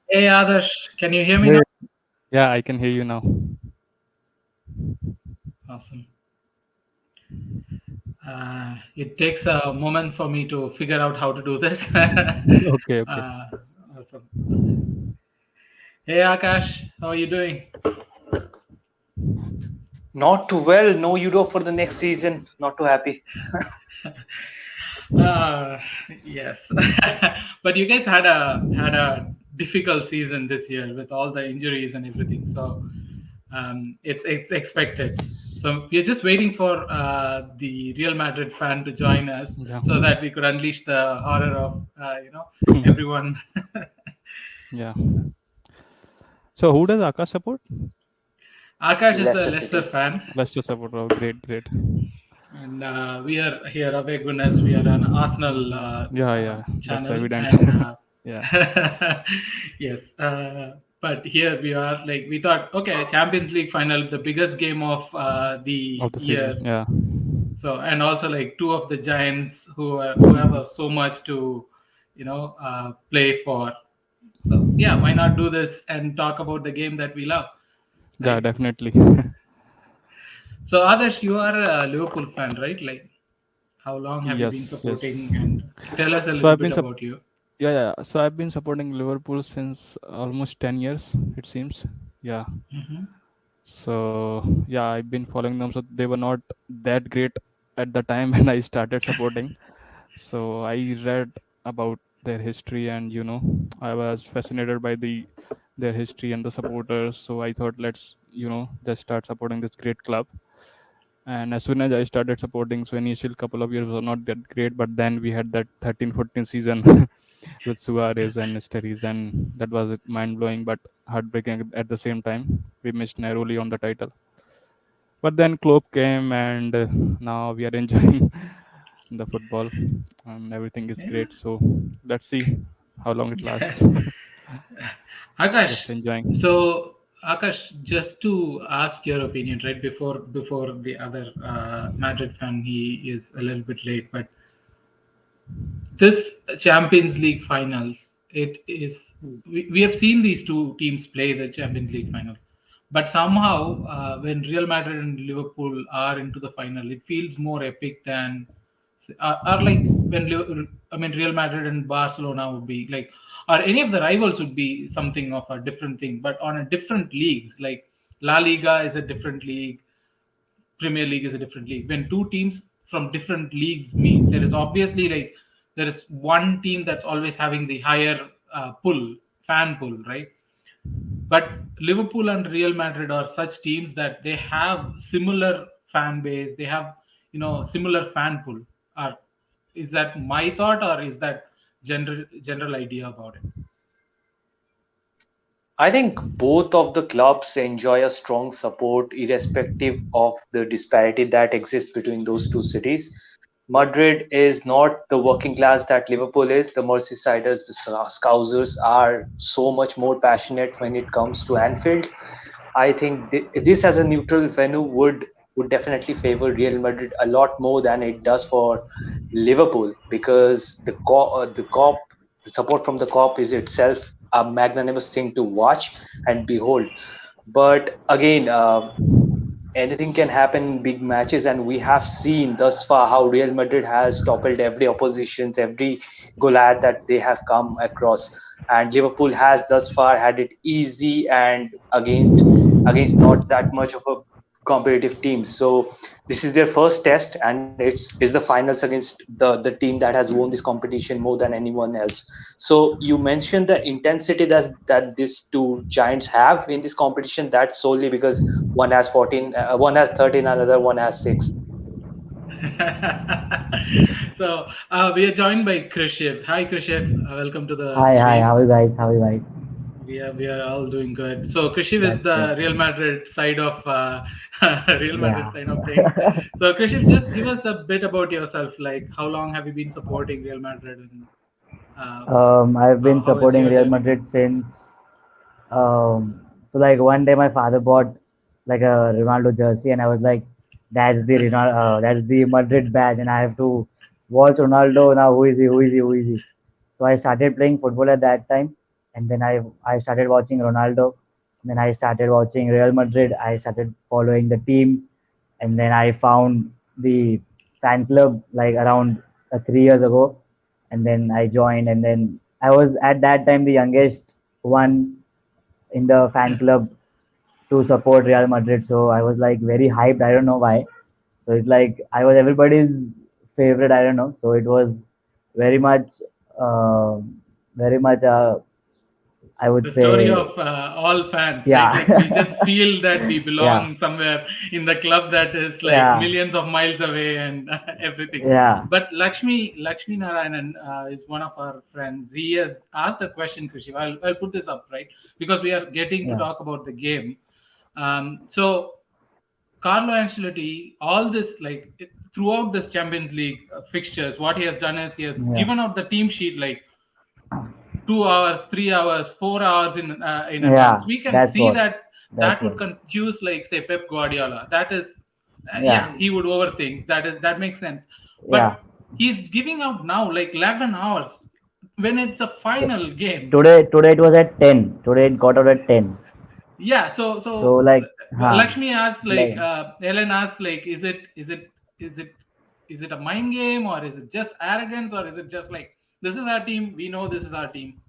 Hey Adarsh, can you hear me now? Hey, yeah, I can hear you now. Awesome. It takes a moment for me to figure out how to do this. Okay, okay. Awesome. Hey Akash, how are you doing? Not too well. No Euro for the next season. Not too happy. Uh, yes, but you guys had a difficult season this year with all the injuries and everything. So it's expected. So we're just waiting for the Real Madrid fan to join us Yeah. so that we could unleash the horror of everyone. Yeah. So who does Akash support? Akash is a Leicester Leicester City. fan, Leicester support. Oh, great, great. and we are here. Away goodness, we are an Arsenal Yeah, yeah, that's channel, evident. and Yeah, yes, but here we are. Like we thought, okay, Champions League final, the biggest game of the of the season. year. Yeah, So and also like two of the giants who have so much to play for. So yeah, why not do this and talk about the game that we love, yeah, right? definitely. So Adarsh, you are a Liverpool fan, right? Like, how long have you been Yes, yes. supporting? And tell us a So little I've bit been about you. yeah, yeah. So I've been supporting Liverpool since almost 10 years. It seems. Yeah. Hmm. So yeah, I've been following them. So they were not that great at the time when I started supporting. So I read about their history, and I was fascinated by their history and the supporters. So I thought, let's just start supporting this great club. And as soon as I started supporting, so initial couple of years were not that great, but then we had that 13-14 season with Suarez and Mysteries, and that was mind blowing but heartbreaking at the same time. We missed narrowly on the title, but then Klopp came, and now we are enjoying the football, and everything is Yeah. great. So let's see how long it lasts. Akash, Just enjoying. so Akash, just to ask your opinion, right before the other Madrid fan, he is a little bit late, but this Champions League finals, it is we have seen these two teams play the Champions League final, but somehow when Real Madrid and Liverpool are into the final, it feels more epic than are like when I mean Real Madrid and Barcelona would be like, or any of the rivals would be something of a different thing, but on a different leagues like La Liga is a different league, Premier League is a different league. When two teams from different leagues meet, there is obviously like there is one team that's always having the higher fan pull, right? But Liverpool and Real Madrid are such teams that they have similar fan base. They have similar fan pull. Are Is that my thought or is that general idea about it? I think both of the clubs enjoy a strong support, irrespective of the disparity that exists between those two cities. Madrid is not the working class that Liverpool is. The Merseysiders, the Scousers are so much more passionate when it comes to Anfield. I think this as a neutral venue would definitely favor Real Madrid a lot more than it does for Liverpool, because the support from the cop is itself a magnanimous thing to watch and behold. But again, anything can happen in big matches, and we have seen thus far how Real Madrid has toppled every oppositions, every Goliath that they have come across, and Liverpool has thus far had it easy and against not that much of a competitive team. So this is their first test, and it's the finals against the team that has won this competition more than anyone else. So you mentioned the intensity that these two giants have in this competition. That's solely because one has 14, one has 13, another one has 6. So we are joined by Krishiv. Hi Krishiv, welcome to the Hi, hi. stream. How are you guys? How are you guys? We are all doing good. So Krishiv is That's great. the Real Madrid side of Real Madrid Yeah. side of things. So Krishiv, just give us a bit about yourself. Like, how long have you been supporting Real Madrid, and uh, I've been how has supporting your Real journey Madrid been? since. So like one day my father bought like a Ronaldo jersey, and I was like, that's the Madrid badge, and I have to watch Ronaldo now. Who is he? Who is he? Who is he? So I started playing football at that time, and then I started watching Ronaldo. Then I started watching Real Madrid. I started following the team, and then I found the fan club like around 3 years ago, and then I joined, and then I was at that time the youngest one in the fan Yeah. club to support Real Madrid. So I was like very hyped. I don't know why. So it's like I was everybody's favorite. I don't know. So it was very much, uh, very much. I would The story say, of all fans, right? Like we just yeah, feel that we yeah, belong somewhere in the club that is like yeah, millions of miles away and everything. yeah, But Lakshmi Narayanan is one of our friends. He has asked a question, Krishi. I'll put this up, right, because we are getting to yeah, talk about the game. So Carlo Ancelotti, all this throughout this Champions League fixtures, what he has done is he has yeah, given out the team sheet like 2 hours, 3 hours, 4 hours in advance. yeah. We can That's see what. that That's that what. would confuse, like say Pep Guardiola. That is, Yeah, yeah, he would overthink. That makes sense. yeah. But he's giving out now like 11 hours when it's a final game. Today it was at 10. Today it got out at 10. Yeah. So like, huh, Lakshmi asks like Ellen asks is it a mind game, or is it just arrogance, or is it just like this is our team, we know this is our team.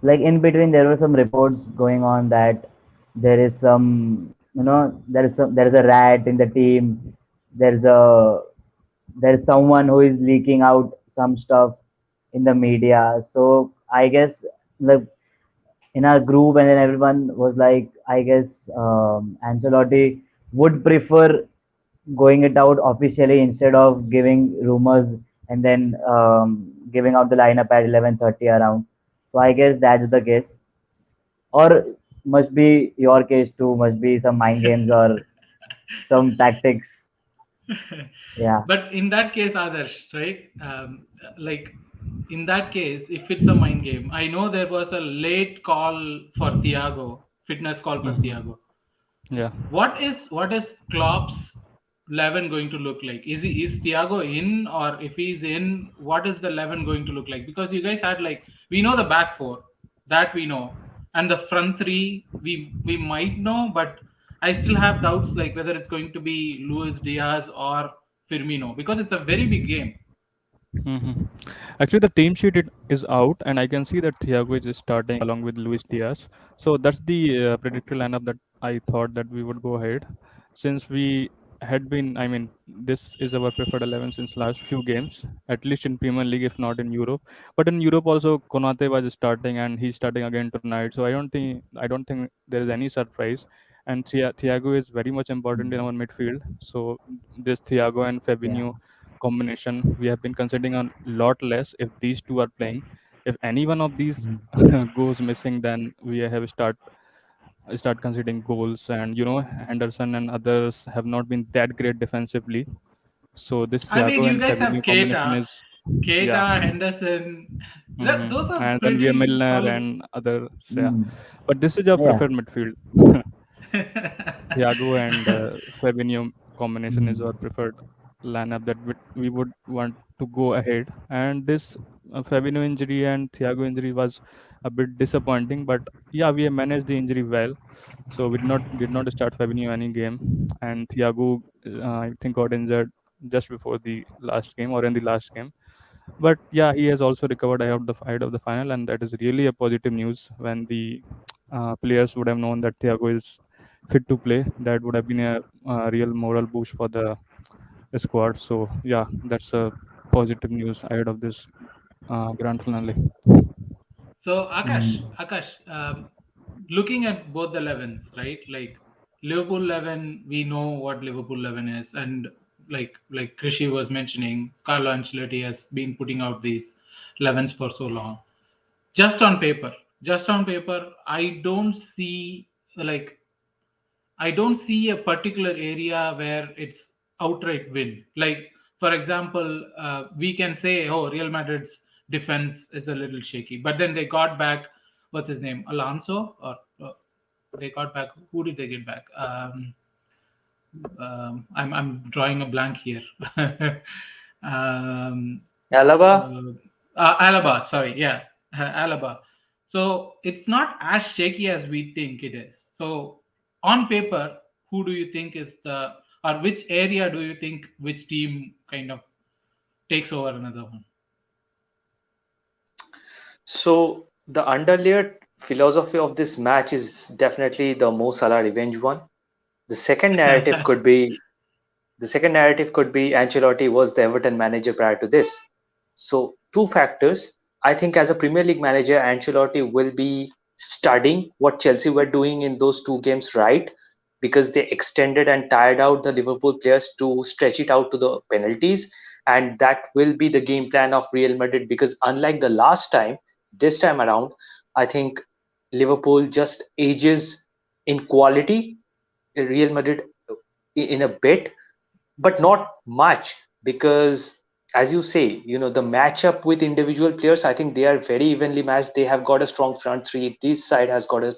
like in between there were some reports going on that there is some, there is a rat in the team. There's a there's someone who is leaking out some stuff in the media. So I guess like in our group, and then everyone was like, I guess Ancelotti would prefer going it out officially instead of giving rumors and then giving out the lineup at 11:30 around. So I guess that's the case, or must be your case too. Must be some mind games or some tactics. Yeah. But in that case, others, right? Like in that case, if it's a mind game, I know there was a late call for Thiago, fitness call for Hmm. Thiago. Yeah. What is Klopp's 11 going to look like? Is Thiago in, or if he's in, what is the 11 going to look like? Because you guys had like we know the back four, that we know, and the front three we might know, but I still have doubts like whether it's going to be Luis Diaz or Firmino because it's a very big game. Hmm. Actually, the team sheet is out, and I can see that Thiago is starting along with Luis Diaz. So that's the predicted lineup that I thought that we would go ahead, since we had been. I mean, this is our preferred 11 since last few games, at least in Premier League, if not in Europe. But in Europe also, Konate was starting, and he's starting again tonight. So I don't think there is any surprise. And Thiago is very much important in our midfield. So this Thiago and Yeah. Fabinho combination we have been considering a lot less if these two are playing. If any one of these Mhm. goes missing, then we have start considering goals. And Henderson and others have not been that great defensively. So this I mean, Thiago you and guys have Fabinho combination is, yeah. Henderson. Those are And then we have pretty Milner solid. and others. Yeah, Mm. but this is our Yeah. preferred midfield. Thiago and Fabinho combination is Mm. our preferred lineup that we would want to go ahead. And this Fabinho injury and Thiago injury was a bit disappointing, but yeah, we have managed the injury well. So we did not start Fabinho any game, and Thiago I think got injured just before the last game or in the last game. But yeah, he has also recovered ahead of the final, and that is really a positive news. When the players would have known that Thiago is fit to play, that would have been a real moral boost for the squad. So yeah, that's a positive news ahead of this grand finale. So Mm. Akash, looking at both the 11s, right? Like Liverpool 11, we know what Liverpool 11 is, and like Krishi was mentioning, Carlo Ancelotti has been putting out these 11s for so long. Just on paper, like I don't see a particular area where it's outright win. Like, for example, we can say, oh, Real Madrid's defense is a little shaky, but then they got back, what's his name, Alonso, or they got back. Who did they get back? I'm drawing a blank here. um, Alaba. Alaba, sorry, yeah, Alaba. So it's not as shaky as we think it is. So on paper, who do you think is the, or which area do you think which team kind of takes over another one? So the underlayered philosophy of this match is definitely the Mo Salah revenge one. The second narrative could be the second narrative could be Ancelotti was the Everton manager prior to this. So two factors. I think as a Premier League manager, Ancelotti will be studying what Chelsea were doing in those two games, right? Because they extended and tired out the Liverpool players to stretch it out to the penalties. And that will be the game plan of Real Madrid. Because unlike the last time, this time around, I think Liverpool just ages in quality. Real Madrid in a bit, but not much, because as you say, the matchup with individual players, I think they are very evenly matched. They have got a strong front three. This side has got a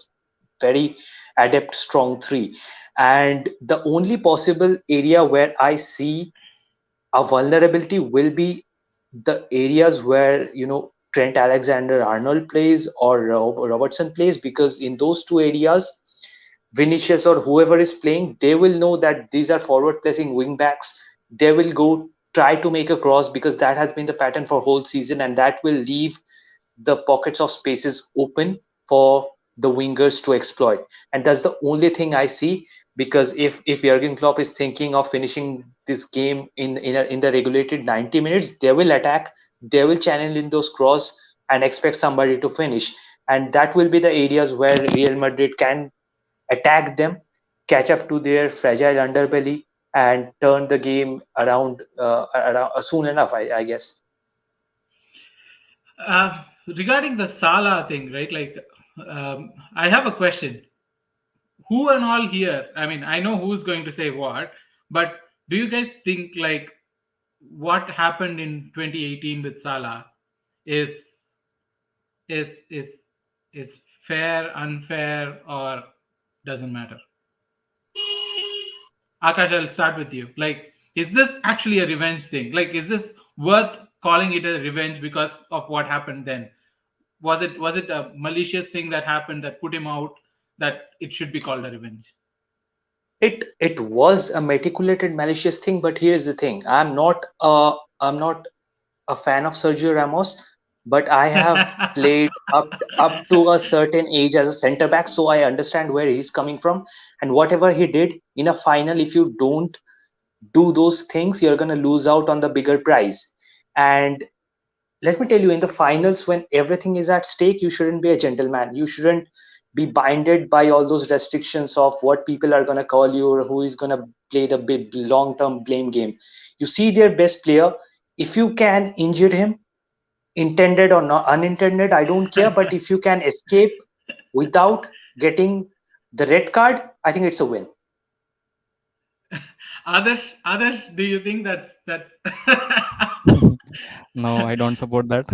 very adept strong three. And the only possible area where I see a vulnerability will be the areas where Trent Alexander Arnold plays or Robertson plays, because in those two areas, Vinicius or whoever is playing, they will know that these are forward pressing wing backs. They will go try to make a cross, because that has been the pattern for whole season, and that will leave the pockets of spaces open for the wingers to exploit. And that's the only thing I see, because if Jurgen Klopp is thinking of finishing this game in the regulated 90 minutes, they will attack, they will channel in those cross and expect somebody to finish. And that will be the areas where Real Madrid can attack them, catch up to their fragile underbelly, and turn the game around soon enough, I guess. Regarding the Salah thing, right? Like, I have a question. Who and all here? I mean, I know who's going to say what, but do you guys think like what happened in 2018 with Salah is is is is fair, unfair, or doesn't matter? Akash, I'll start with you. Like, is this actually a revenge thing? Like, is this worth calling it a revenge because of what happened then? Was it a malicious thing that happened that put him out that it should be called a revenge? It was a meticulated malicious thing, but here's the thing: I'm not a fan of Sergio Ramos, but I have played up to a certain age as a center back, so I understand where he's coming from. And whatever he did in a final, if you don't do those things, you're gonna lose out on the bigger prize. And let me tell you, in the finals, when everything is at stake, you shouldn't be a gentleman. You shouldn't be binded by all those restrictions of what people are going to call you or who is going to play the big long term blame game. You see their best player. If you can injure him, intended or not unintended, I don't care, but if you can escape without getting the red card, I think it's a win. Others, do you think that's No, I don't support that.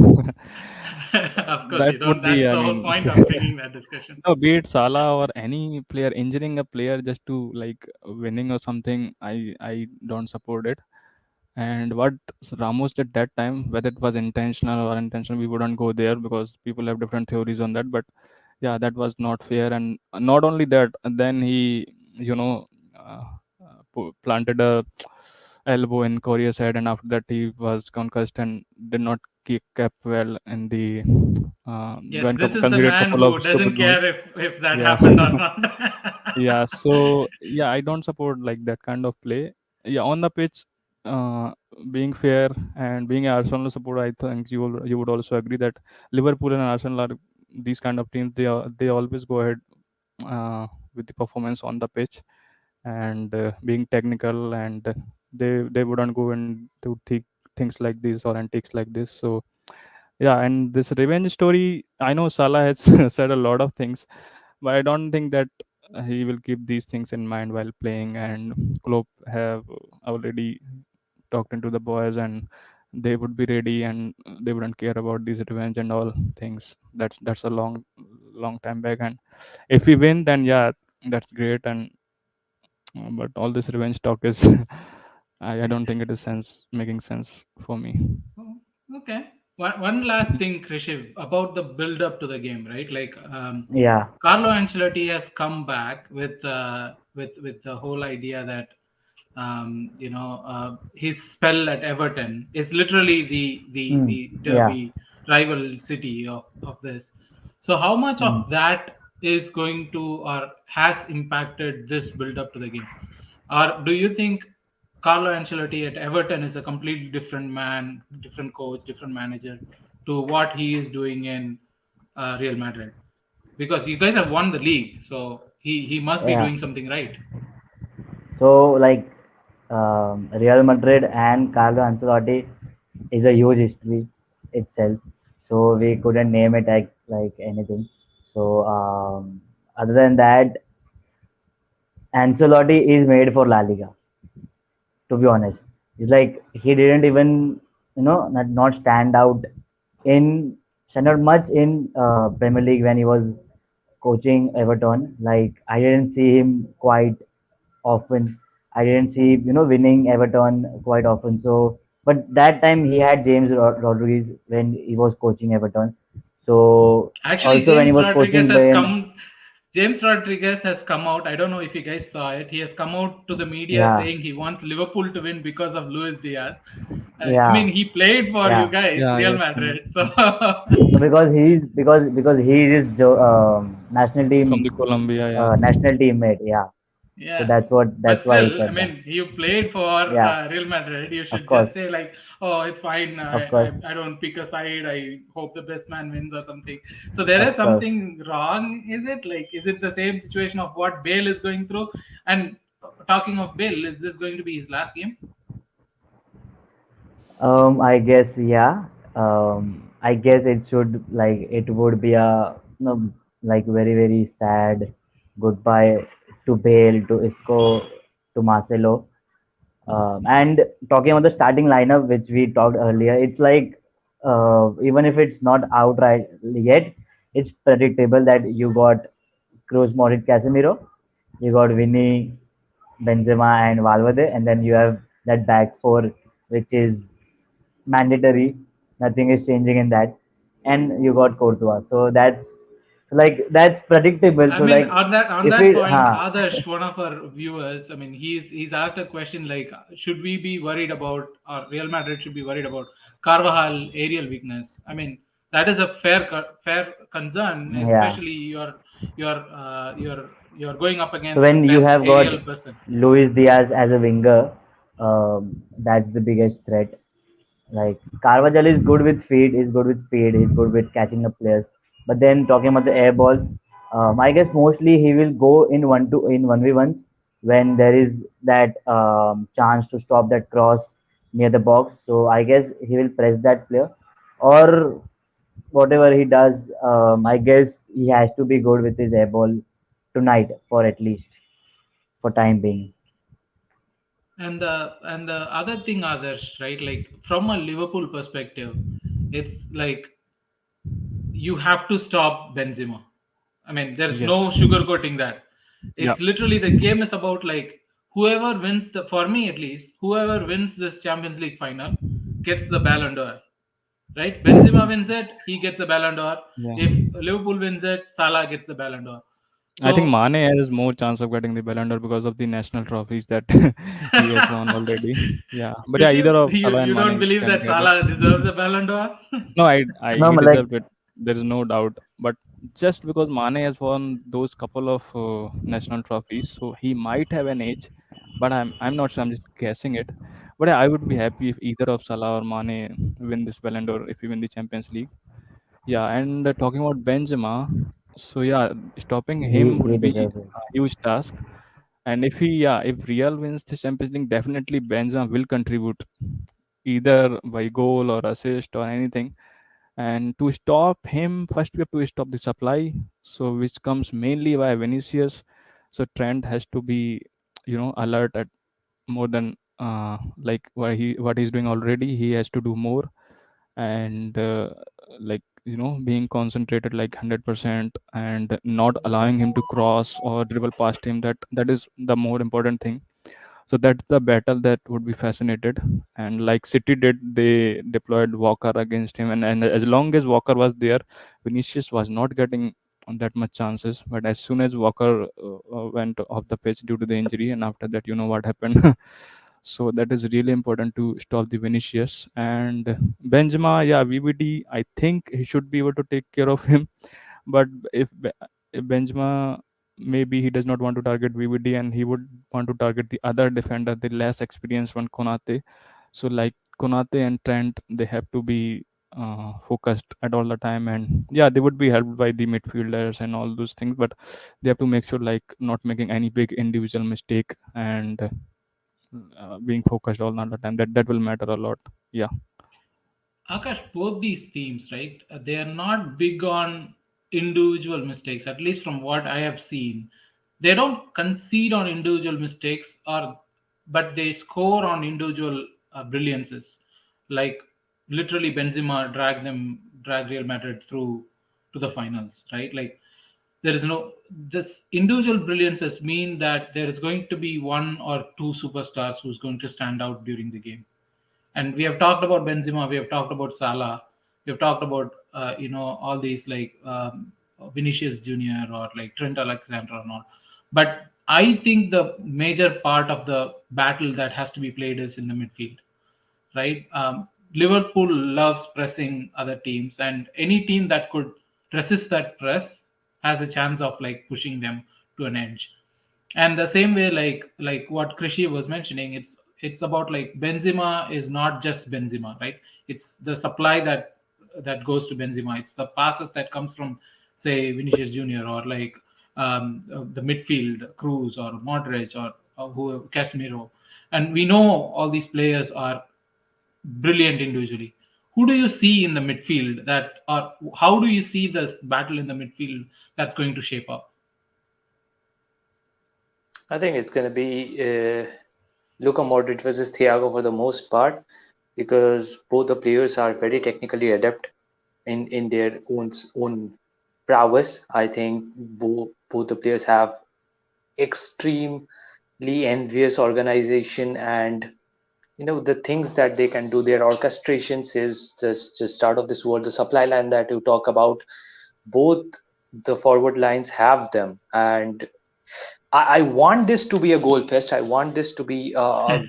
of course That you don't. would be, That's I the whole mean, point of bringing that discussion. no, be it Salah or any player injuring a player just to like winning or something. I don't support it. And what Ramos did that time, whether it was intentional or unintentional, we wouldn't go there because people have different theories on that. But yeah, that was not fair. And not only that, then he, you know, uh, planted a elbow in Korea's head, and after that he was concussed and did not keep kept well in the Yes, when this is the considered a man couple who of stupid doesn't care goals. if that Yeah. happened or not. Yeah, so yeah, I don't support like that kind of play. Yeah, on the pitch, uh, being fair and being an Arsenal supporter, I think you would also agree that Liverpool and Arsenal are these kind of teams. They always go ahead with the performance on the pitch and being technical, and they wouldn't go into things like this or antics like this. So yeah, and this revenge story, I know Salah has said a lot of things, but I don't think that he will keep these things in mind while playing. And Klopp have already talked into the boys, and they would be ready, and they wouldn't care about this revenge and all things. That's a long time back, and if we win, then yeah, that's great. And but all this revenge talk is, I don't think it is sense making sense for me. Oh, okay. one last thing, Krishiv, about the build up to the game, right? Like Yeah. Carlo Ancelotti has come back with the whole idea that his spell at Everton is literally Mm. the Yeah. derby rival city of this. So how much Mm. of that is going to or has impacted this build up to the game? Or do you think Carlo Ancelotti at Everton is a completely different man, different coach, different manager to what he is doing in Real Madrid? Because you guys have won the league, so he must be Yeah. doing something right. So like Real Madrid and Carlo Ancelotti is a huge history itself. So we couldn't name it like anything. So other than that, Ancelotti is made for La Liga. To be honest, it's like he didn't even not stand out in stand out much in Premier League when he was coaching Everton. Like I didn't see him quite often. I didn't see winning Everton quite often. So, but that time he had James Rodriguez when he was coaching Everton. So Actually, also when he was coaching Bayern, James Rodriguez has come out. I don't know if you guys saw it. He has come out to the media yeah, saying he wants Liverpool to win because of Luis Diaz. I yeah, mean, he played for you yeah. guys, Yeah, Real yes, come Madrid. So, So because he is national from the team Colombia, yeah. national teammate. Yeah. So yeah. that's But why he still, I said that. mean, you played for Yeah, Real Madrid. You of should course, just say like, "Oh, it's fine. of course, I don't pick a side. I hope the best man wins or something." So there is of course. something wrong. Is it like? Is it the same situation of what Bale is going through? And talking of Bale, is this going to be his last game? I guess yeah. I guess it should like it would be a like very very sad goodbye to Bale, to Isco, to Marcelo. And talking about the starting lineup, which we talked earlier, it's like even if it's not outright yet, it's predictable that you got Cruz, Modric, Casemiro, you got Vinny, Benzema, and Valverde, and then you have that back four, which is mandatory. Nothing is changing in that, and you got Courtois. So that's predictable. I So mean, like on if that it, point, Adarsh, one of our viewers, I mean, he's asked a question like, should we be worried about, or Real Madrid should be worried about Carvajal aerial weakness? I mean, that is a fair concern, yeah. especially you're going up So against the when you best have got aerial person. Luis Diaz as a winger, that's the biggest threat. Like Carvajal is good with feet, is good with speed, he's good with catching up players. But then talking about the air balls, I guess mostly he will go in 1v1s when there is that chance to stop that cross near the box. So I guess he will press that player, or whatever he does. I guess he has to be good with his air ball tonight, for at least for time being. And the other thing, Adarsh, right? Like from a Liverpool perspective, it's like you have to stop Benzema. I mean, there's no Yes. sugarcoating that. Yeah. It's literally the game is about like whoever wins the, for me at least, whoever wins this Champions League final gets the Ballon d'Or. Right? Benzema wins it, he gets the Ballon d'Or. Yeah. If Liverpool wins it, Salah gets the Ballon d'Or. I think So Mane has more chance of getting the Ballon d'Or because of the national trophies that he has won already. Yeah. But yeah, either Krishiv, of you, Salah and you don't Mane believe can that get it. Salah deserves a Ballon d'Or? No, I No, he like deserved it. There is no doubt. But just because Mane has won those couple of national trophies, so he might have an edge. But I'm not sure. I'm just guessing it. But yeah, I would be happy if either of Salah or Mane win this Ballon d'Or if we win the Champions League. Yeah, and talking about Benzema, so yeah, stopping him he would be deserves it. a huge task. And if if Real wins the Champions League, definitely Benzema will contribute either by goal or assist or anything. And to stop him, first we have to stop the supply, so which comes mainly by Vinicius. So Trent has to be, alert at more than like what he's doing already. He has to do more, and like being concentrated like 100% and not allowing him to cross or dribble past him. That is the more important thing. So that's the battle that would be fascinated. And like City did, they deployed Walker against him, and as long as Walker was there, Vinicius was not getting that much chances. But as soon as Walker went off the pitch due to the injury, and after that, you know what happened. So that is really important to stop the Vinicius. And Benzema, yeah, VVD, I think he should be able to take care of him. But if Benzema, maybe he does not want to target VVD, and he would want to target the other defender, the less experienced one, Konate. So like Konate and Trent, they have to be focused at all the time, and yeah, they would be helped by the midfielders and all those things, but they have to make sure like not making any big individual mistake, and being focused all the time. That will matter a lot. Yeah. Akash, both these teams, right? They are not big on individual mistakes, at least from what I have seen. They don't concede on individual mistakes, or but they score on individual brilliances. Like literally, Benzema drag Real Madrid through to the finals, right? Like there is no this individual brilliances mean that there is going to be one or two superstars who's going to stand out during the game. And we have talked about Benzema, we have talked about Salah, we have talked about all these like Vinicius Junior or like Trent Alexander or not. But I think the major part of the battle that has to be played is in the midfield, right? Liverpool loves pressing other teams, and any team that could resist that press has a chance of like pushing them to an edge. And the same way, like what Krishi was mentioning, it's about like Benzema is not just Benzema, right? It's the supply that goes to Benzema. It's the passes that comes from say Vinicius Junior or like the midfield, Cruz or Modric or who Casemiro. And we know all these players are brilliant individually. Who do you see in the midfield that, or how do you see this battle in the midfield that's going to shape up? I think it's going to be Luka Modric versus Thiago for the most part, because both the players are very technically adept in their own prowess. I think both the players have extremely envious organization, and the things that they can do, their orchestrations is just out of this world. The supply line that you talk about, both the forward lines have them, and I want this to be a goal fest. I want this to be a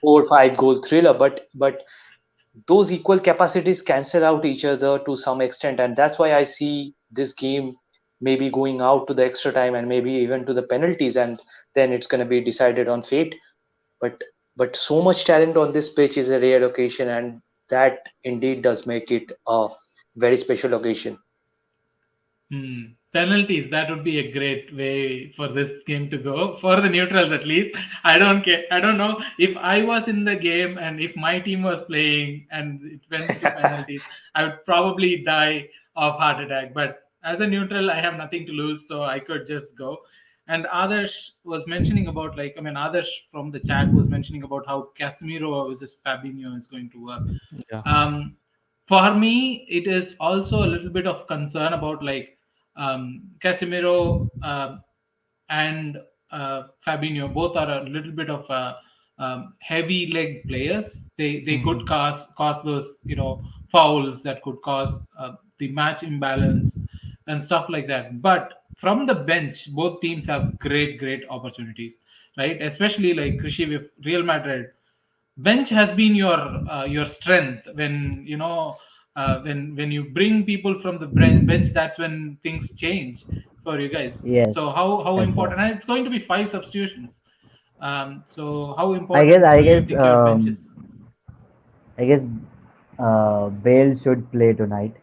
4 or 5 goal thriller, but those equal capacities cancel out each other to some extent, and that's why I see this game maybe going out to the extra time and maybe even to the penalties, and then it's going to be decided on fate. But so much talent on this pitch is a rare occasion, and that indeed does make it a very special occasion. Penalties, that would be a great way for this game to go. For the neutrals, at least. I don't care. I don't know if I was in the game and if my team was playing and it went to penalties, I would probably die of heart attack. But as a neutral, I have nothing to lose, so I could just go. And Adarsh was mentioning about like, I mean, Adarsh from the chat was mentioning about how Casemiro versus Fabinho is going to work. Yeah. For me, it is also a little bit of concern about like Casemiro and Fabinho. Both are a little bit of heavy leg players. They could Mhm. cause those fouls that could cause the match imbalance and stuff like that. But from the bench, both teams have great opportunities, right? Especially like Krishi with Real Madrid, bench has been your strength. When when you bring people from the bench, that's when things change for you guys. Yes, So how that's right. important, and it's going to be 5 substitutions. So how I guess important I do you guess think your bench is? I guess Bale should play tonight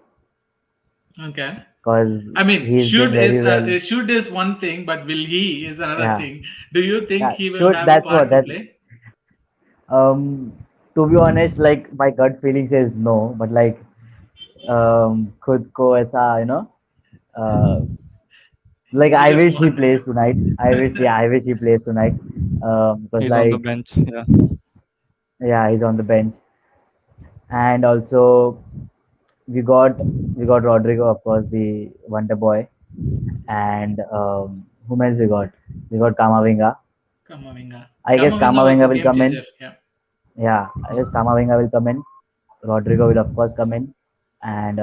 Okay. because I mean, he's doing very well. should is one thing, but will he is another Yeah, thing. Do you think yeah, he will should. have a That's what part to that. play? Um, to be honest, like my gut feeling says no, but like खुद को ऐसा uh, like You I just wish he want plays tonight. I wish, yeah, I wish he plays tonight. Because He's on the like, bench. Yeah. yeah, he's on the bench, and also we got we got Rodrigo, of course, the Wonder Boy, and whom else we got? We got Kamavinga, Kamavinga. I guess Kamavinga was Kamavinga the will game come in. changer. Yeah. Yeah, I guess Kamavinga will come in. Rodrigo will of course come in, and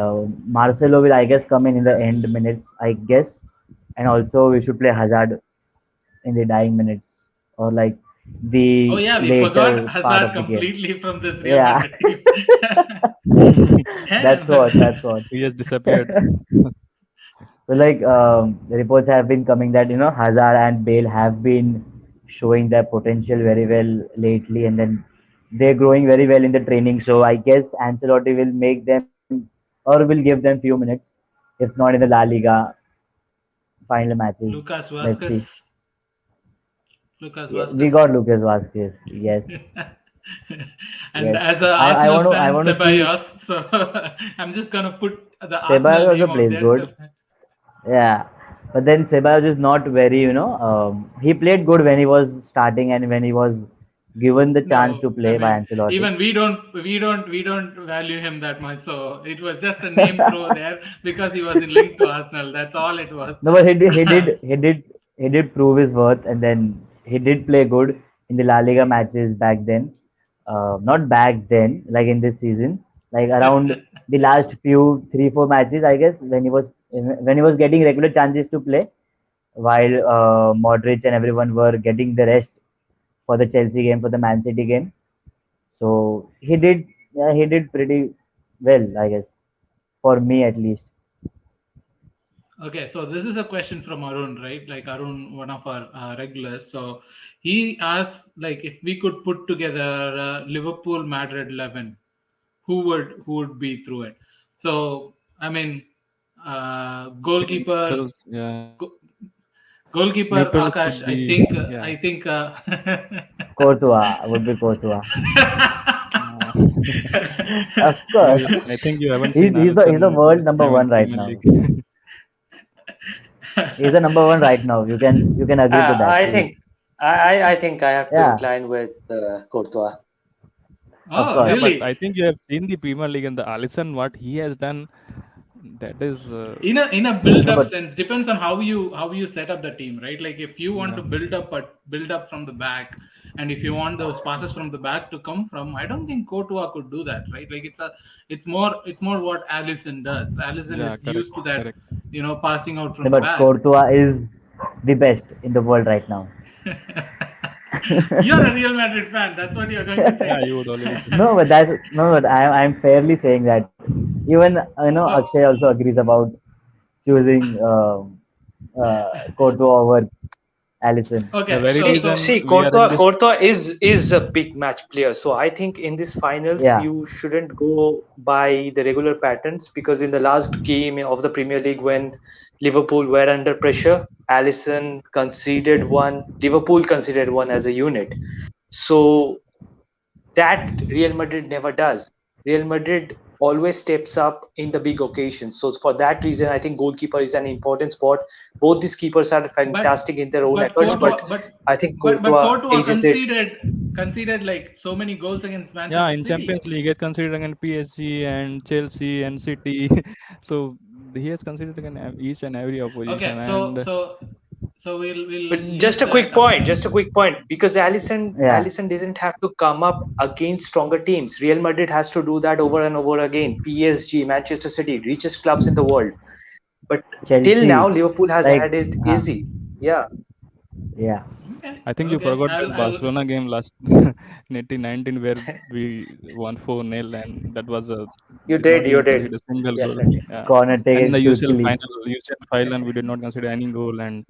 Marcelo will I guess come in the end minutes I guess, and also we should play Hazard in the dying minutes or like Oh the yeah, we forgot later part Hazard of the game. completely from this Real Yeah, Madrid team. that's what. That's Damn. what. He has disappeared. So like the reports have been coming that Hazard and Bale have been showing their potential very well lately, and then they're growing very well in the training. So I guess Ancelotti will make them or will give them few minutes, if not in the La Liga final matches. Lucas Let's Vasquez. see. Lucas Yeah, we Vasquez. got Lucas Vazquez. Yes, And yes. as a I Arsenal want to fan, see. Ceballos, so I'm just gonna put the Arsenal Ceballos also name out plays there. good. Yeah, but then Ceballos is not very, he played good when he was starting and when he was given the chance No, to I play by mean Ancelotti. even we don't value him that much. So it was just a name throw there because he was in linked to Arsenal. That's all it was. No, but he did prove his worth, and then he did play good in the La Liga matches back then. Not back then, like in this season, like around the last few 3 4 matches, I guess when he was getting regular chances to play, while Modric and everyone were getting the rest for the Chelsea game, for the Man City game. So he did pretty well, I guess, for me at least. Okay, so this is a question from Arun, right? Like Arun, one of our regulars. So he asked, like, if we could put together Liverpool Madrid 11, who would be through it? So I mean, goalkeeper, Neutrals, yeah. go, goalkeeper Neutrals Akash. would I be, think. yeah. I think. Courtois would be Courtois. Uh, Of course. I think you haven't seen He's the Allison world last number time in one right Premier now. League. He's the number one right now. You can agree to that. I think I have to Yeah, incline with Courtois. of Oh, Yeah, course. but really? I think you have seen the Premier League and the Allison, what he has done, that is, In a No, build up but sense, depends on how you set up the team, right? Like if you want yeah, to build up from the back, and if you want those passes from the back to come from, I don't think Courtois could do that, right? Like it's more what Allison does. Allison yeah, is correct, used to that, correct. passing out no, from the but back. Courtois is the best in the world right now. You're a Real Madrid fan, that's what you're going to Yeah, say. you would always say. No, but that's no, but I'm fairly saying that. Even Oh, Akshay also agrees about choosing Courtois over Allison. The okay, very so See, so reason see, we are in this, Courtois is a big match player. So I think in these finals Yeah, you shouldn't go by the regular patterns, because in the last game of the Premier League, when Liverpool were under pressure, Alisson conceded one, Liverpool conceded one as a unit. So that Real Madrid never does. Real Madrid always steps up in the big occasions. So for that reason, I think goalkeeper is an important spot. Both these keepers are but fantastic in their own but efforts, but Courtois but I think but Courtois Courtois ages it. conceded like so many goals against yeah, Manchester in City. Champions League, he has considered against PSG and Chelsea and City. So he has considered against each and every opposition, Okay, so and so so we'll But leave that. just a quick point, because yeah. Allison doesn't have to come up against stronger teams. Real Madrid has to do that over and over again. PSG, Manchester City, richest clubs in the world. But till now, Chelsea, Liverpool has like, had it easy. Yeah, yeah. Okay, I think you okay. forgot I'll that I'll Barcelona game last in 1819 where we won 4-0, and that was a you did not did, you even did, concede a single goal. definitely. Yeah. Corner And in take the quickly. UCL final, we did not consider any goal, and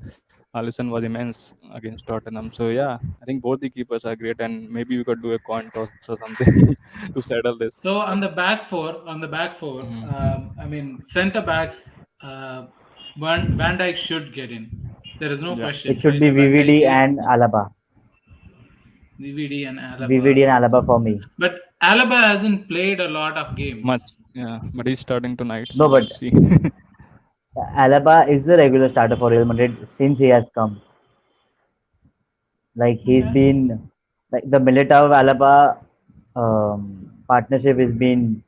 Alisson was immense against Tottenham. So yeah, I think both the keepers are great, and maybe we could do a coin toss or something to settle this. so But on the back four, I mean center backs. Van Dijk should get in. There is no yeah, It question, should right? be Van Dijk VVD is and Alaba. VVD and VVD Alaba, and Alaba for me. but Alaba hasn't played a lot of much. games. Yeah, but he's starting tonight, so No, but let's see. Alaba is the regular starter for Real Madrid since he has come. Like he's Okay. been like the Militao Alaba partnership has been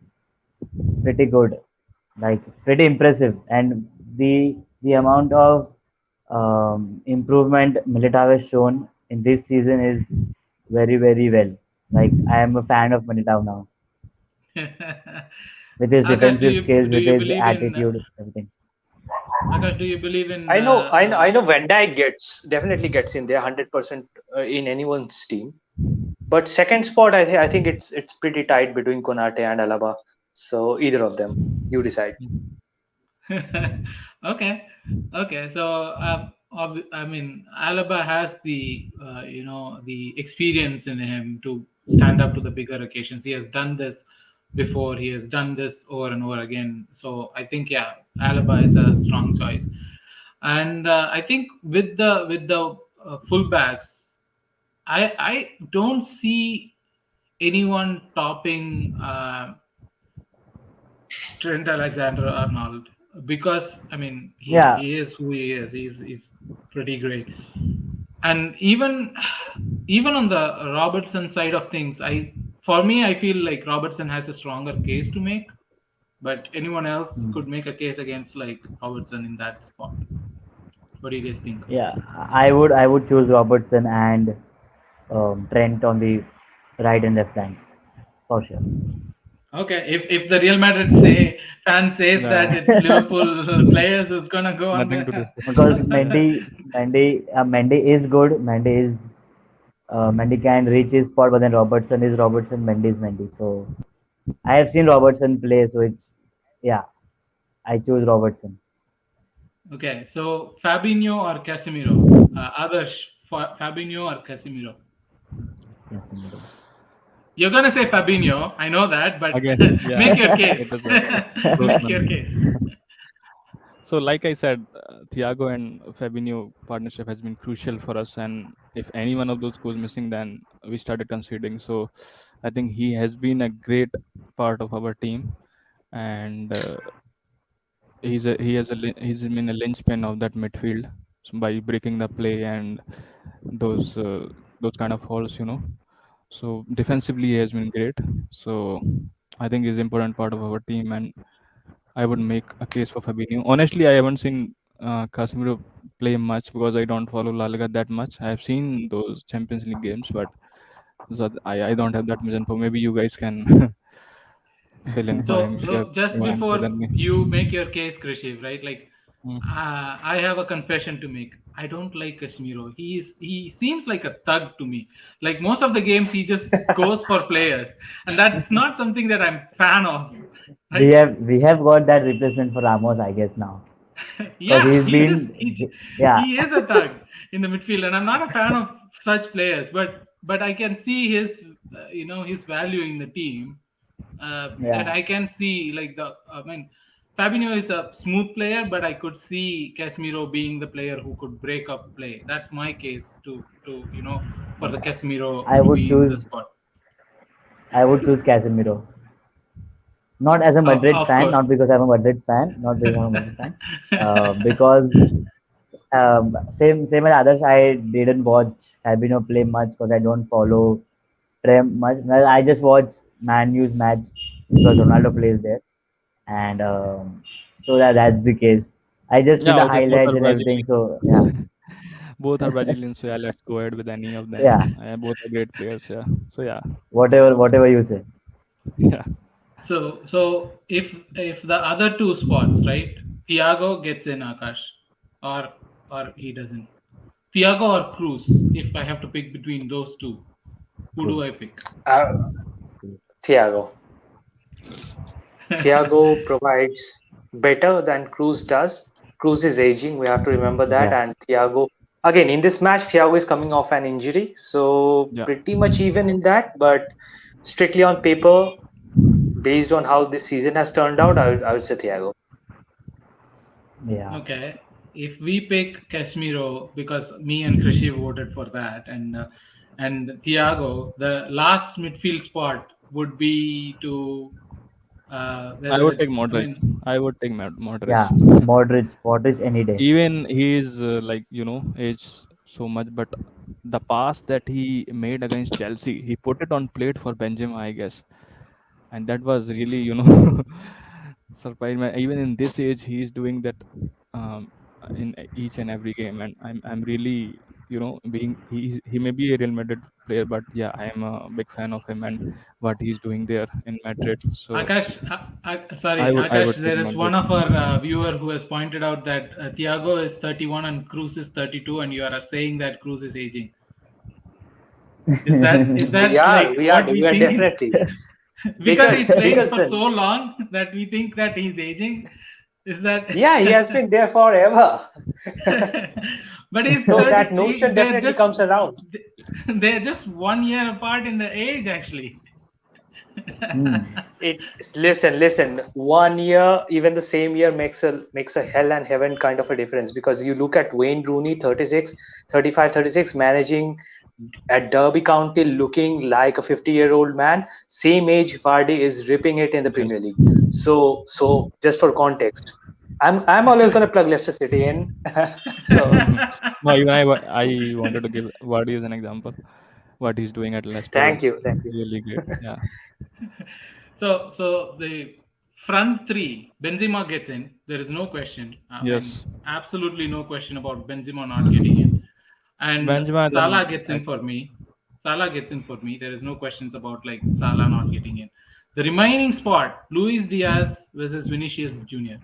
pretty good, like pretty impressive, and the amount of improvement Militao has shown. in this season is very very well. Like I am a fan of Militao now with his Akash, defensive skills, do with you his believe in attitude, everything. Akash? Do you believe in I know Van Dijk definitely gets in there 100% in anyone's team. But second spot, I think it's pretty tight between Konate and Alaba. So either of them, you decide. okay, okay. So I mean, Alaba has the the experience in him to stand up to the bigger occasions. He has done this before. He has done this over and over again. So I think yeah, Alaba is a strong choice. And I think with the fullbacks, I don't see anyone topping Trent Alexander-Arnold because I mean Yeah, he is who he is. He's pretty great. And even on the Robertson side of things, I for me I feel like Robertson has a stronger case to make, but anyone else mm, could make a case against like Robertson in that spot. What do you guys think? yeah. I would choose Robertson and Trent on the right and left flank for sure. Okay, if the Real Madrid say fan says that Yeah, it's Liverpool players who's gonna go on nothing the to discuss. Because Mendy is good. Mendy can reach his spot, but then Robertson is Robertson. Mendy is Mendy. So I have seen Robertson play, so it's yeah. I choose Robertson. Okay, so Fabinho or Casemiro? Others, Fabinho or Casemiro? Yes, Mendy. You're gonna say Fabinho, I know that, but Again, yeah, make your case. it is a close Make your one. case. So, like I said, Thiago and Fabinho partnership has been crucial for us, and if any one of those goes missing, then we started conceding. So, I think he has been a great part of our team, and he's been a linchpin of that midfield, so by breaking the play and those uh, those kind of holes, So defensively, he has been great. So I think he's an important part of our team, and I would make a case for Fabinho. Honestly, I haven't seen Casemiro play much because I don't follow La Liga that much. I have seen those Champions League games, but I don't have that much info. Maybe you guys can fill in for him So, if you have just more info before than me. you make your case, Krishiv, right? Like, Mm. I have a confession to make. I don't like Casemiro. He seems like a thug to me. Like most of the games, he just goes for players, and that's not something that I'm fan of, We right? have we have got that replacement for Ramos, I guess now, because Yeah, yeah, he is a thug in the midfield, and I'm not a fan of such players. But I can see his his value in the team, and yeah. I can see like the I mean. Fabinho is a smooth player, but I could see Casemiro being the player who could break up play. That's my case to for the Casemiro I to would be in the choose spot. I would choose Casemiro. Not as a Madrid Of fan, course. not because I'm a Madrid fan, not because I'm a Madrid fan, because same as others, I didn't watch Fabinho play much because I don't follow Prem much. Well, I just watch Man U's match because Ronaldo plays there, and so that's the case. I just see Yeah, the okay, both highlights are and everything. Brazilian. So yeah, Both are Brazilian, so yeah, let's go ahead with any of yeah, them. Both are great players, yeah. So yeah, whatever you say. yeah. So if the other two spots, right? Thiago gets in Akash, or he doesn't. Thiago or Cruz. If I have to pick between those two, who Cruz, do I pick? Uh, Cruz. Thiago. Thiago provides better than Cruz does. Cruz is aging, we have to remember that. Yeah, And Thiago, again, in this match, Thiago is coming off an injury. So Yeah, pretty much even in that. But strictly on paper, based on how this season has turned out, I would say Thiago. yeah. Okay. If we pick Casemiro, because me and Krishi voted for that, and Thiago, the last midfield spot would be to I whether would take it's I Modric. mean I would take Modric. Yeah, Modric any day. Even he is like aged so much, but the pass that he made against Chelsea, he put it on plate for Benzema, I guess, and that was really surprised me. Even in this age, he is doing that. in each and every game, and I'm really, being he may be a Real Madrid player, but yeah, I am a big fan of him and what he's doing there in Madrid. So Akash, sorry, I Akash, would take there is one Madrid. of our viewer who has pointed out that Thiago is 31 and Cruz is 32, and you are saying that Cruz is aging. Is We that are, like we are, what we we are think? definitely Because he's playing because for the so long that we think that he's aging. Is that? yeah, he has been there forever. But he's So 30. that notion They're definitely just comes around. they're just 1 year apart in the age, actually. Hmm. It listen. 1 year, even the same year makes a hell and heaven kind of a difference because you look at Wayne Rooney, 36, 35, 36, managing at Derby County, looking like a 50-year-old man. Same age, Vardy is ripping it in the Yes. Premier League. So just for context, I'm always gonna plug Leicester City in. So No, even I wanted to give Vardy as an example. What he's doing at Leicester thank is you, thank you. really great. Yeah. So the front three, Benzema gets in. There is no question. I mean, Yes. absolutely no question about Benzema not getting in. And Benzema, Salah then gets in for me. Salah gets in for me. There is no questions about like Salah not getting in. The remaining spot, Luis Diaz versus Vinicius Junior.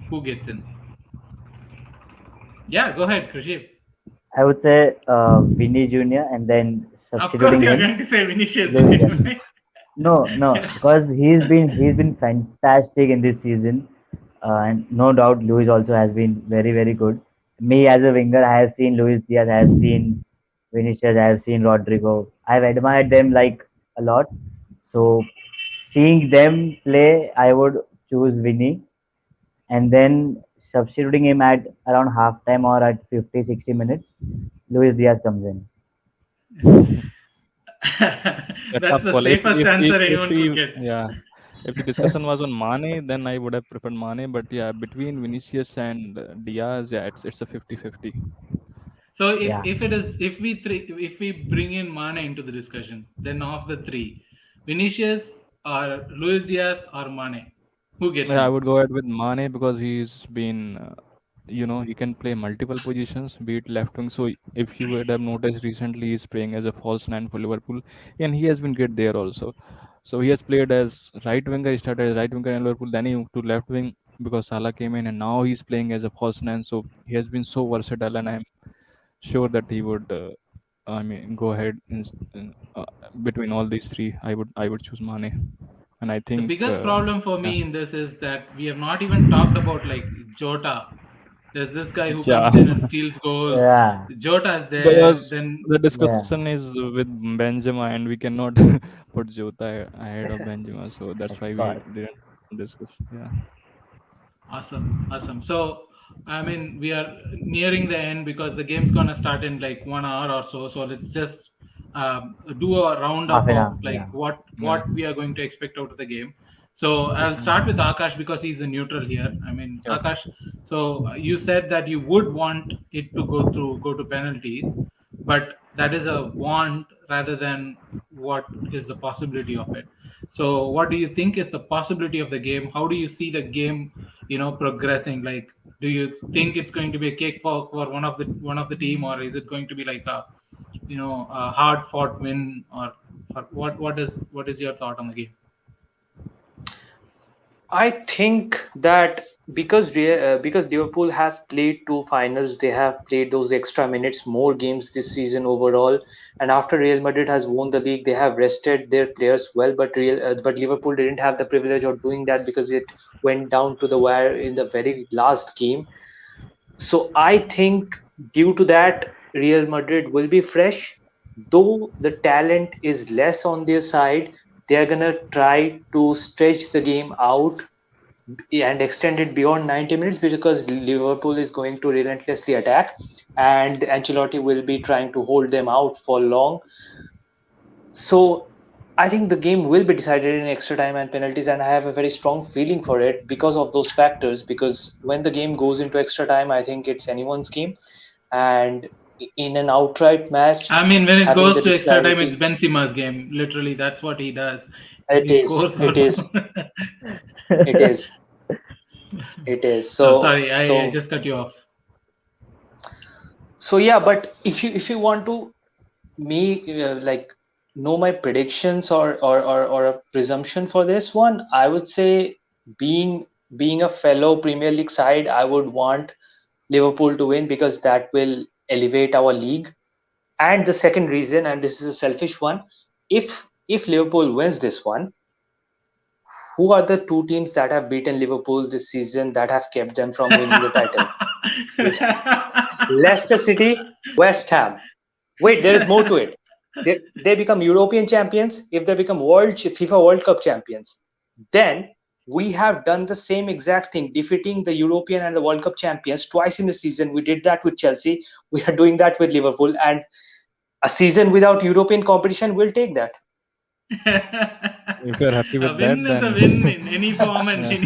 Who gets in? Yeah, go ahead, Kriship. I would say Vinny Jr. and then Of course, substituting you're him, going to say Vinicius Luis Junior, Diaz. right? No, no, because he's been fantastic in this season, and no doubt Luis also has been very very good. Me as a winger, I have seen Luis Diaz, I have seen Vinicius, I have seen Rodrigo. I've admired them like a lot. So seeing them play, I would choose Vinny, and then substituting him at around halftime or at 50-60 minutes, Luis Diaz comes in. a That's tough the call. safest answer anyone could get. Yeah, if the discussion was on Mane, then I would have preferred Mane. But yeah, between Vinicius and Diaz, yeah, it's a 50-50. So Yeah. if we bring in Mane into the discussion, then of the three, Vinicius or Luis Diaz or Mane, who gets Yeah, I in? would go ahead with Mane because he's been, he can play multiple positions, be it left wing. So if you would have noticed recently, he's playing as a false nine for Liverpool, and he has been great there also. So he has played as right winger. He started as right winger in Liverpool, then he moved to left wing because Salah came in, and now he's playing as a false nine. So he has been so versatile, and I'm sure that he would. Go ahead between all these three. I would choose Mane, and I The think, biggest problem for yeah. me in this is that we have not even talked about like Jota. There's this guy who Yeah, comes in and steals goals. Yeah. Jota is there. because Then the Yeah. discussion is with Benzema, and we cannot put Jota ahead of Benzema, so Of that's why we course. didn't discuss. Yeah, awesome, awesome. So, I mean, we are nearing the end because the game's gonna start in like 1 hour or so. So let's just do a Half roundup an of hour. like Yeah. yeah, what we are going to expect out of the game. So I'll start with Akash because he's the neutral here. I mean, yeah. Akash. So you said that you would want it to go to penalties, but that is a want rather than what is the possibility of it. So what do you think is the possibility of the game? How do you see the game, progressing? Like, do you think it's going to be a cakewalk for one of the team, or is it going to be like a hard fought win, or what is your thought on the game? I think that because Liverpool has played two finals, they have played those extra minutes, more games this season overall. And after Real Madrid has won the league, they have rested their players well. But Liverpool didn't have the privilege of doing that because it went down to the wire in the very last game. So I think due to that, Real Madrid will be fresh. Though the talent is less on their side, they're gonna try to stretch the game out and extend it beyond 90 minutes because Liverpool is going to relentlessly attack and Ancelotti will be trying to hold them out for long. So I think the game will be decided in extra time and penalties, and I have a very strong feeling for it because of those factors. Because when the game goes into extra time, I think it's anyone's game, and in an outright match, I mean, when it having goes the to extra time, it's disparity, Benzema's game. Literally, that's what he does. If it he is, scores or it is, it is, it is. no, sorry, I So just cut you off. So yeah, but if you want to me like know my predictions or a presumption for this one, I would say being being a fellow Premier League side, I would want Liverpool to win because that will elevate our league. And the second reason, and this is a selfish one, if Liverpool wins this one, who are the two teams that have beaten Liverpool this season that have kept them from winning the title? Leicester City, West Ham. Wait, there is more to it. They become European champions if they become FIFA World Cup champions. Then we have done the same exact thing, defeating the European and the World Cup champions twice in the season. We did that with Chelsea. We are doing that with Liverpool, and a season without European competition will take that. If you're happy A with that, win is a then win in any form and yeah.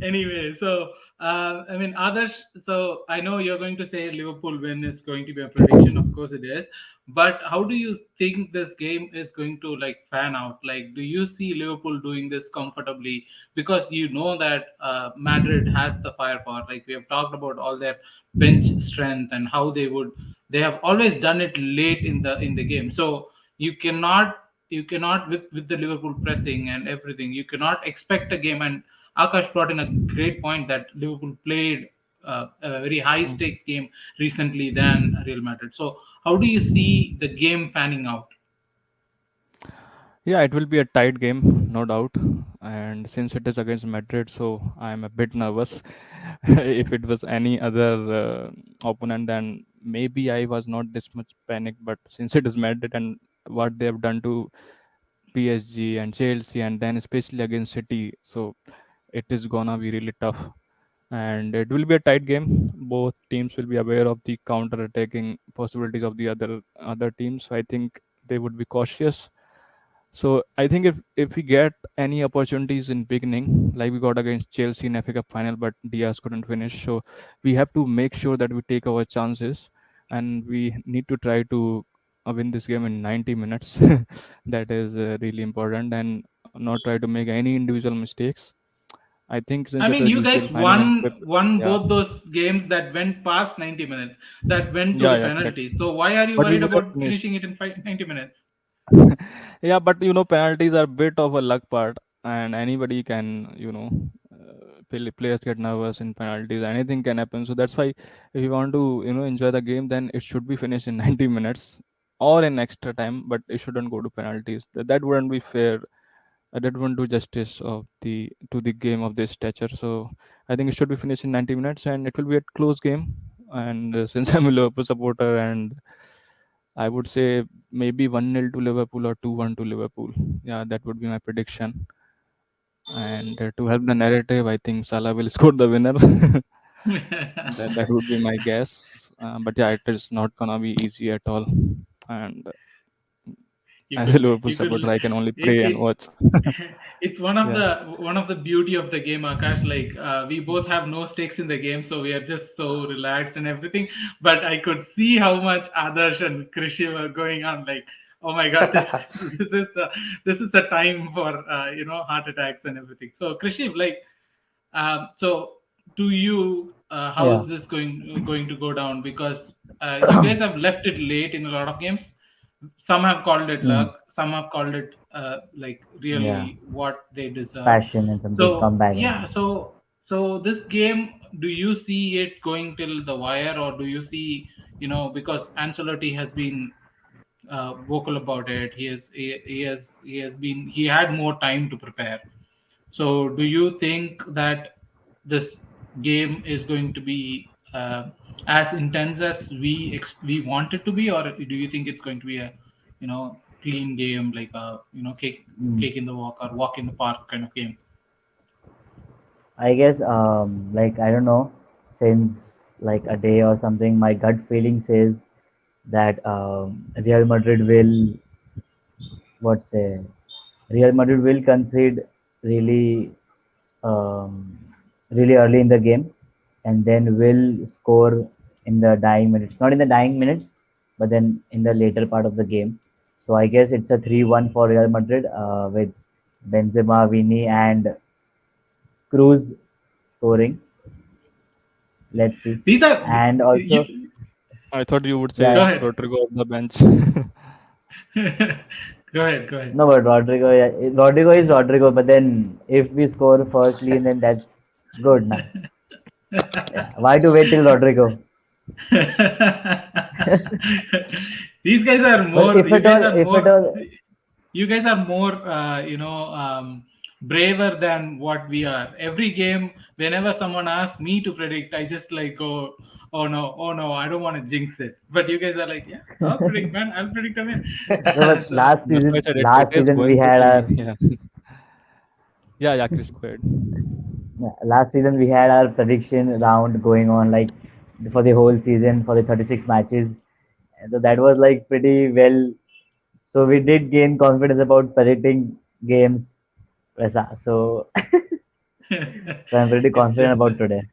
any anyway. So I mean, others. So I know you're going to say Liverpool win is going to be a prediction. Of course, it is. But how do you think this game is going to like fan out? Like, do you see Liverpool doing this comfortably? Because you know that Madrid has the firepower. Like we have talked about all their bench strength and how they have always done it late in the game. So you cannot with the Liverpool pressing and everything, you cannot expect a game. And Akash brought in a great point that Liverpool played a very high stakes game recently than Real Madrid. So how do you see the game fanning out? Yeah, it will be a tight game, no doubt. And since it is against Madrid, so I'm a bit nervous. If it was any other opponent, then maybe I was not this much panic. But since it is Madrid and what they have done to PSG and Chelsea, and then especially against City, so it is gonna be really tough. And it will be a tight game. Both teams will be aware of the counter-attacking possibilities of the other teams. So I think they would be cautious. So I think if we get any opportunities in beginning, like we got against Chelsea in FA Cup final, but Diaz couldn't finish. So we have to make sure that we take our chances, and we need to try to win this game in 90 minutes. That is really important, and not try to make any individual mistakes. I think since I it mean, is you guys UCL final and won yeah, both those games that went past 90 minutes, that went to yeah, the yeah, correct. penalties. So why are you But we worried would have about finished. finishing it in 90 minutes? Yeah, but penalties are a bit of a luck part, and anybody can, players get nervous in penalties. Anything can happen. So that's why if you want to, enjoy the game, then it should be finished in 90 minutes or in extra time, but it shouldn't go to penalties. That wouldn't be fair. That wouldn't do justice of the to the game of this stature. So I think it should be finished in 90 minutes, and it will be a close game. And since I'm a Liverpool supporter, and I would say maybe 1-0 to Liverpool or 2-1 to Liverpool. Yeah, that would be my prediction. And to help the narrative, I think Salah will score the winner. That would be my guess. But yeah, it is not gonna be easy at all. And as a Liverpool You could supporter, I can only it, pray and it watch. it's Yeah. one of the beauty of the game, Akash. Like we both have no stakes in the game, so we are just so relaxed and everything. But I could see how much Adarsh and Krishi were going on. Like, oh my God, this is the time for heart attacks and everything. So Krishi, like, so to you, how Yeah. is this going to go down? Because you guys have left it late in a lot of games. Some have called it Mm. luck. Some have called it like Yeah. really what they deserve. Passion and some good So comeback yeah, and so this game, do you see it going till the wire, or do you see, because Ancelotti has been vocal about it. He had more time to prepare. So, do you think that this game is going to be as intense as we want it to be, or do you think it's going to be a clean game, like a mm. cake in the walk or walk in the park kind of game? I guess like I don't know, since like a day or something, my gut feeling says that Real Madrid will what say Real Madrid will concede really um, really early in the game, and then will score in the dying minutes. Not in the dying minutes, but then in the later part of the game. So I guess it's a 3-1 for Real Madrid with Benzema, Vini, and Cruz scoring. let's see. These are And also, you. I thought you would yeah, Go say yeah. ahead. Rodrigo on the bench. Go ahead. Go ahead. No, but Rodrigo, yeah, Rodrigo is Rodrigo. But then if we score firstly, then that's good, na. Yeah. Why to wait till Rodrigo? These guys are But more. if You at guys all, are if at more. all, You guys are more. Braver than what we are. Every game, whenever someone asks me to predict, I just like go, oh no, I don't want to jinx it. But you guys are like, yeah, I'll predict, man. I'll predict a win. no, but So That's why I said it last is season we going to had be, our yeah. Yeah, yeah, Chris, go ahead. last season we had our prediction round going on like for the whole season for the 36 matches. And so that was like pretty well. So we did gain confidence about predicting games. Vaisa. So, so I'm pretty it's confident just. about today.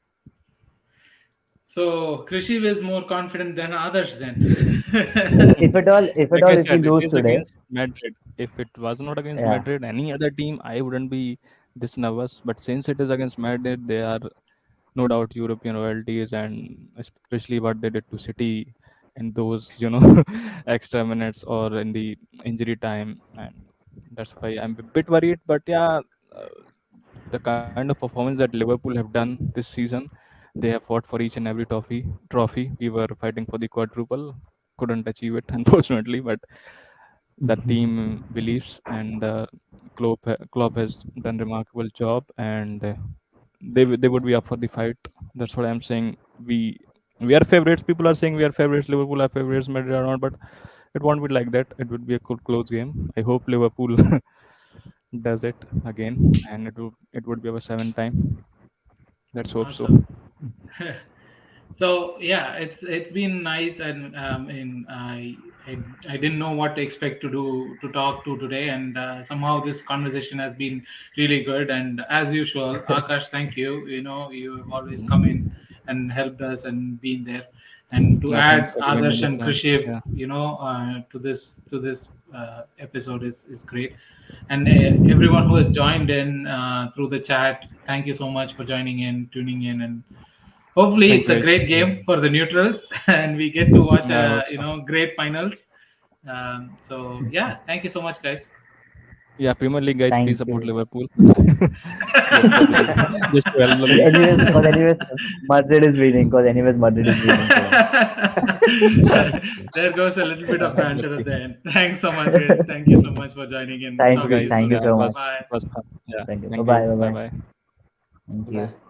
So Krishiv is more confident than others then. If at Like all, I if we said, it lose is today, against Madrid. If it was not against yeah. Madrid, any other team, I wouldn't be this nervous. But since it is against Madrid, they are no doubt European royalties, and especially what they did to City in those, extra minutes or in the injury time, and that's why I'm a bit worried. But yeah, uh, the kind of performance that Liverpool have done this season, they have fought for each and every trophy. We were fighting for the quadruple, couldn't achieve it unfortunately, but the team believes, and Klopp has done remarkable job, and they would be up for the fight. That's what I'm saying. We are favorites. People are saying we are favorites. Liverpool are favorites. Madrid are not, but it won't be like that. It would be a close game. I hope Liverpool does it again, and it would be our seventh time. Let's hope so. Awesome. So yeah, it's been nice, and I didn't know what to expect to talk to today, and somehow this conversation has been really good. And as usual, Akash, thank you. You have always come in and helped us and been there. And to Yeah, thanks add for giving me Adarsh the and chance. Krishiv, Yeah, to this episode is great. And everyone who has joined in through the chat, thank you so much for joining in, tuning in, and hopefully thanks it's a guys. great Yeah, game for the neutrals, and we get to watch yeah, I hope so. great finals. So yeah, thank you so much, guys. Yeah, Premier League guys, please Thank support you. Liverpool. just for the just to help the league. Anyways, Madrid is winning. Cause anyways, Madrid is winning. So There goes a little bit of Let's banter at see. the end. Thanks so much, guys. Thank you so much for joining in. Thanks thank Talk to you, you guys. thank soon. you Yeah, so much. Bye. it was fun. Yeah, Thank you. Bye thank bye. you. Bye Bye bye. bye. Thank you. Bye.